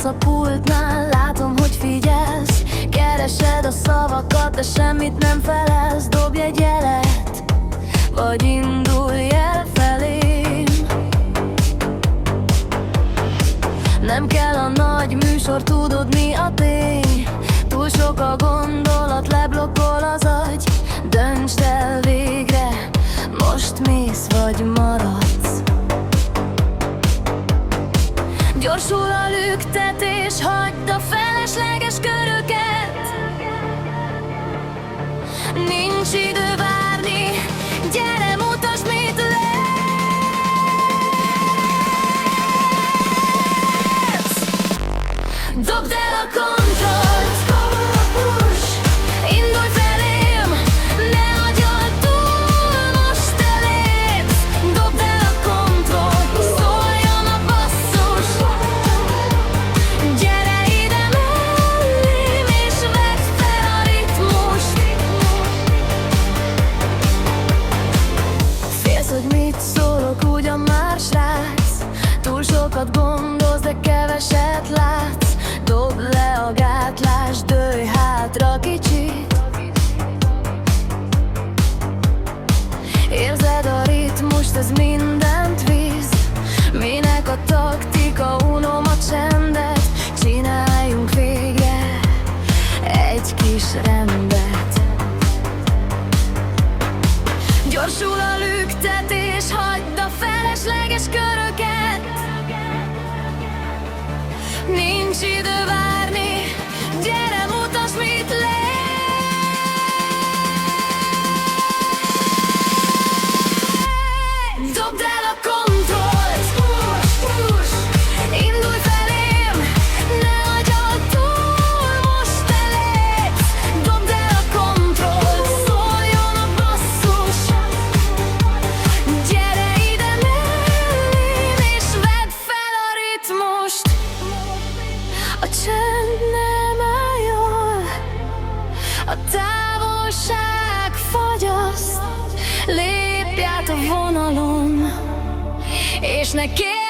Állsz a pultnál, látom, hogy figyelsz. Keresed a szavakat, de semmit nem felelsz. Dobj egy jelet, vagy indulj el felém. Nem kell a nagy műsor, tudod mi a tény. Túl sok a gondolat, leblokkol az agy. Döntsd el végre, most mész vagy maradsz. Gyorsul a lüktetés, hagyd a felesleges köröket. Nincs idő várni, gyere, mutasd, mit lehetsz. Dobd el a kontrollt, indulj felém, ne hagyjad túl, most te lépsz. Dobd el a kontrollt, szóljon a basszus. Gyere ide mellém, és vedd fel a ritmust. Félsz, hogy mit szólok, ugyan már srác. Túl sokat gondolsz, de keveset látsz. Dobd le a gátlást, dőlj hátra kicsit. Érzed a ritmust, ez mindent visz. Minek a taktika, unom a csendet. Csináljunk végre egy kis rendet. Gyorsul a lüktetés, hagyd a felesleges köröket. Nincs idő várni, gyere, mutasd, mit lehetsz. Dobd el a kontrollt, indulj felém, ne hagyjad túl, most te lépsz. Dobd el a kontrollt, szóljon a basszus. Gyere ide mellém, és vedd fel a ritmust. A csend nem áll jól, a távolság fagyaszt. Lépj át a vonalon, és ne kérj